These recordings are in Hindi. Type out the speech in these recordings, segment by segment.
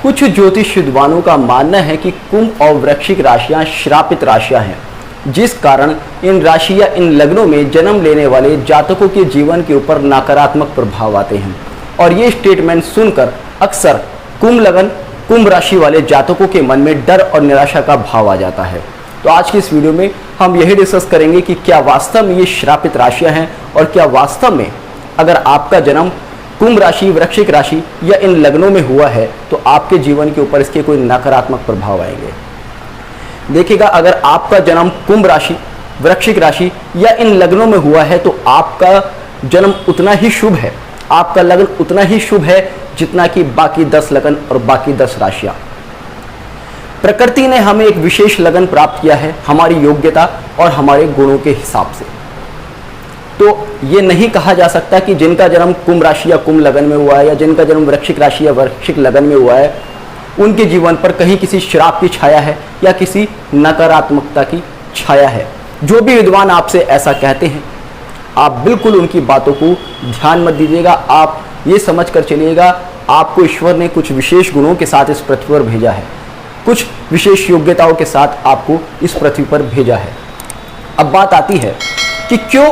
कुछ ज्योतिष विद्वानों का मानना है कि कुंभ और वृश्चिक राशियां श्रापित राशियां हैं, जिस कारण इन राशि या इन लग्नों में जन्म लेने वाले जातकों के जीवन के ऊपर नकारात्मक प्रभाव आते हैं। और ये स्टेटमेंट सुनकर अक्सर कुंभ लग्न, कुंभ राशि वाले जातकों के मन में डर और निराशा का भाव आ जाता है। तो आज की इस वीडियो में हम यही डिस्कस करेंगे कि क्या वास्तव में ये श्रापित राशियां हैं और क्या वास्तव में अगर आपका जन्म कुंभ राशि, वृश्चिक राशि या इन लग्नों में हुआ है तो आपके जीवन के ऊपर इसके कोई नकारात्मक प्रभाव आएंगे। देखिएगा, अगर आपका जन्म कुंभ राशि, वृश्चिक राशि या इन लग्नों में हुआ है तो आपका जन्म उतना ही शुभ है, आपका लग्न उतना ही शुभ है जितना कि बाकी 10 लग्न और बाकी 10 राशियां। प्रकृति ने हमें एक विशेष लगन प्राप्त किया है हमारी योग्यता और हमारे गुणों के हिसाब से। तो ये नहीं कहा जा सकता कि जिनका जन्म कुंभ राशि या कुंभ लगन में हुआ है या जिनका जन्म वृश्चिक राशि या वृश्चिक लगन में हुआ है उनके जीवन पर कहीं किसी श्राप की छाया है या किसी नकारात्मकता की छाया है। जो भी विद्वान आपसे ऐसा कहते हैं, आप बिल्कुल उनकी बातों को ध्यान मत दीजिएगा। आप ये समझ कर चलिएगा आपको ईश्वर ने कुछ विशेष गुणों के साथ इस पृथ्वी पर भेजा है, कुछ विशेष योग्यताओं के साथ आपको इस पृथ्वी पर भेजा है। अब बात आती है कि क्यों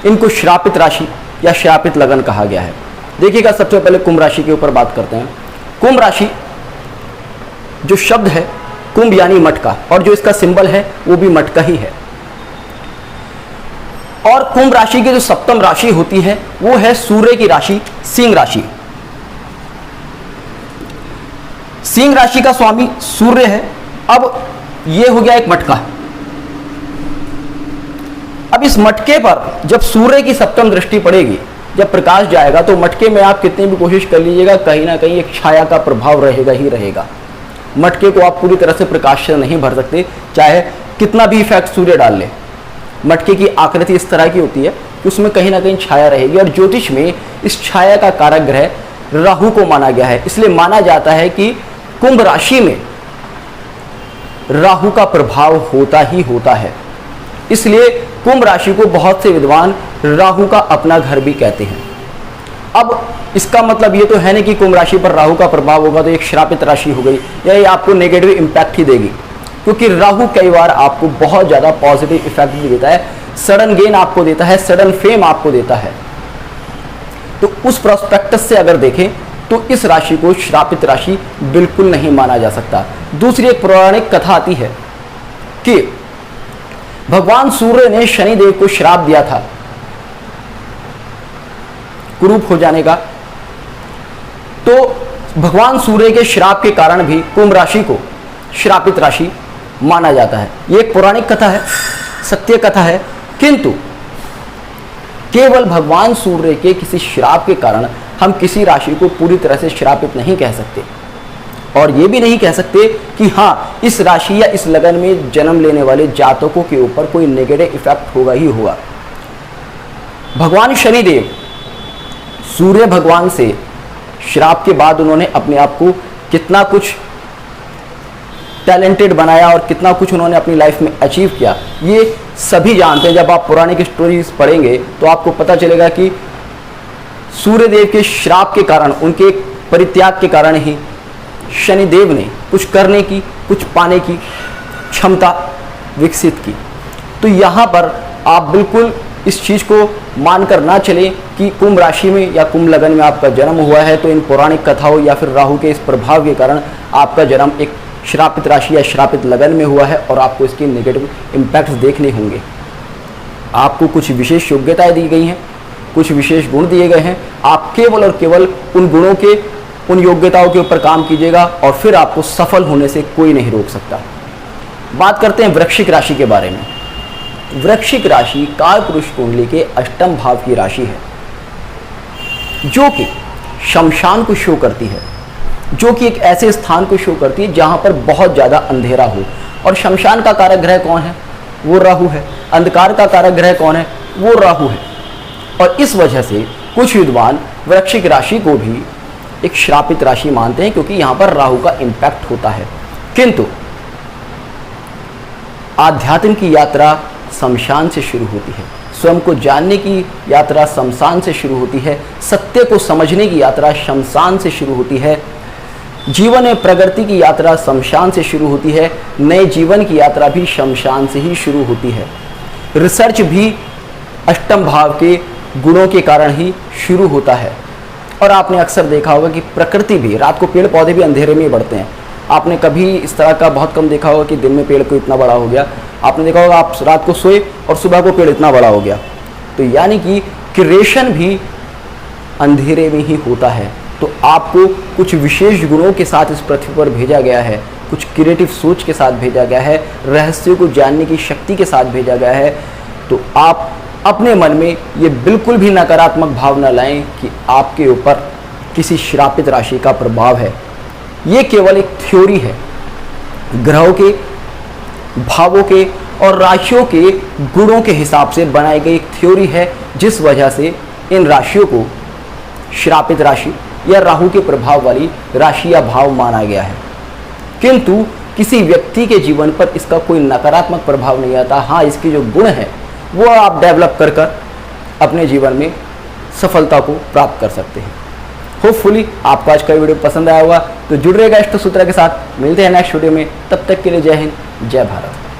इनको श्रापित राशि या श्रापित लगन कहा गया है। देखिएगा, सबसे पहले कुंभ राशि के ऊपर बात करते हैं। कुंभ राशि जो शब्द है, कुंभ यानी मटका, और जो इसका सिंबल है वो भी मटका ही है। और कुंभ राशि की जो सप्तम राशि होती है वो है सूर्य की राशि, सिंह राशि। सिंह राशि का स्वामी सूर्य है। अब ये हो गया एक मटका। अब इस मटके पर जब सूर्य की सप्तम दृष्टि पड़ेगी, जब प्रकाश जाएगा, तो मटके में आप कितनी भी कोशिश कर लीजिएगा कहीं ना कहीं एक छाया का प्रभाव रहेगा ही रहेगा। मटके को आप पूरी तरह से प्रकाश से नहीं भर सकते, चाहे कितना भी इफेक्ट सूर्य डाल ले। मटके की आकृति इस तरह की होती है कि उसमें कहीं ना कहीं छाया रहेगी। और ज्योतिष में इस छाया का कारक ग्रह राहु को माना गया है। इसलिए माना जाता है कि कुंभ राशि में राहु का प्रभाव होता ही होता है। इसलिए कुंभ राशि को बहुत से विद्वान राहु का अपना घर भी कहते हैं। अब इसका मतलब ये तो है नहीं कि कुंभ राशि पर राहु का प्रभाव होगा तो एक श्रापित राशि हो गई या ये आपको नेगेटिव इंपैक्ट ही देगी, क्योंकि राहु कई बार आपको बहुत ज़्यादा पॉजिटिव इफेक्ट भी देता है, सडन गेन आपको देता है, सडन फेम आपको देता है। तो उस प्रोस्पेक्टस से अगर देखें तो इस राशि को श्रापित राशि बिल्कुल नहीं माना जा सकता। दूसरी एक पौराणिक कथा आती है कि भगवान सूर्य ने शनिदेव को श्राप दिया था कुरूप हो जाने का। तो भगवान सूर्य के श्राप के कारण भी कुंभ राशि को श्रापित राशि माना जाता है। ये एक पौराणिक कथा है, सत्य कथा है, किंतु केवल भगवान सूर्य के किसी श्राप के कारण हम किसी राशि को पूरी तरह से श्रापित नहीं कह सकते। और ये भी नहीं कह सकते कि हाँ, इस राशि या इस लगन में जन्म लेने वाले जातकों के ऊपर कोई नेगेटिव इफेक्ट होगा ही होगा। भगवान शनिदेव सूर्य भगवान से श्राप के बाद उन्होंने अपने आप को कितना कुछ टैलेंटेड बनाया और कितना कुछ उन्होंने अपनी लाइफ में अचीव किया, ये सभी जानते हैं। जब आप पौराणिक स्टोरीज पढ़ेंगे तो आपको पता चलेगा कि सूर्यदेव के श्राप के कारण, उनके परित्याग के कारण ही शनिदेव ने कुछ करने की, कुछ पाने की क्षमता विकसित की। तो यहाँ पर आप बिल्कुल इस चीज़ को मानकर ना चलें कि कुंभ राशि में या कुंभ लगन में आपका जन्म हुआ है तो इन पौराणिक कथाओं या फिर राहु के इस प्रभाव के कारण आपका जन्म एक श्रापित राशि या श्रापित लगन में हुआ है और आपको इसके नेगेटिव इम्पैक्ट्स देखने होंगे। आपको कुछ विशेष योग्यताएं दी गई हैं, कुछ विशेष गुण दिए गए हैं। आप केवल और केवल उन गुणों के, उन योग्यताओं के ऊपर काम कीजिएगा और फिर आपको सफल होने से कोई नहीं रोक सकता। बात करते हैं वृश्चिक राशि के बारे में। वृश्चिक राशि कालपुरुष कुंडली के अष्टम भाव की राशि है, जो कि शमशान को शो करती है, जो कि एक ऐसे स्थान को शो करती है जहां पर बहुत ज़्यादा अंधेरा हो। और शमशान का कारक ग्रह कौन है? वो राहु है। अंधकार का कारक ग्रह कौन है? वो राहु है। और इस वजह से कुछ विद्वान वृश्चिक राशि को भी एक श्रापित राशि मानते हैं, क्योंकि यहाँ पर राहु का इम्पैक्ट होता है। किंतु आध्यात्म की यात्रा शमशान से शुरू होती है, स्वयं को जानने की यात्रा शमशान से शुरू होती है, सत्य को समझने की यात्रा शमशान से शुरू होती है। जीवन में प्रगति की यात्रा शमशान से शुरू होती है, नए जीवन की यात्रा भी शमशान से ही शुरू होती है। रिसर्च भी अष्टम भाव के गुणों के कारण ही शुरू होता है। और आपने अक्सर देखा होगा कि प्रकृति भी, रात को पेड़ पौधे भी अंधेरे में ही बढ़ते हैं। आपने कभी इस तरह का बहुत कम देखा होगा कि दिन में पेड़ को इतना बड़ा हो गया। आपने देखा होगा आप रात को सोए और सुबह को पेड़ इतना बड़ा हो गया। तो यानी कि क्रिएशन भी अंधेरे में ही होता है। तो आपको कुछ विशेष गुणों के साथ इस पृथ्वी पर भेजा गया है, कुछ क्रिएटिव सोच के साथ भेजा गया है, रहस्यों को जानने की शक्ति के साथ भेजा गया है। तो आप अपने मन में ये बिल्कुल भी नकारात्मक भाव न लाएं कि आपके ऊपर किसी श्रापित राशि का प्रभाव है। ये केवल एक थ्योरी है, ग्रहों के, भावों के और राशियों के गुणों के हिसाब से बनाई गई एक थ्योरी है, जिस वजह से इन राशियों को श्रापित राशि या राहु के प्रभाव वाली राशि या भाव माना गया है। किंतु किसी व्यक्ति के जीवन पर इसका कोई नकारात्मक प्रभाव नहीं आता। हाँ, इसके जो गुण हैं वो आप डेवलप कर अपने जीवन में सफलता को प्राप्त कर सकते हैं। होपफुली आपको आज का वीडियो पसंद आया होगा। तो जुड़ रहेगा इष्ट सूत्र के साथ। मिलते हैं नेक्स्ट वीडियो में, तब तक के लिए जय हिंद, जय भारत।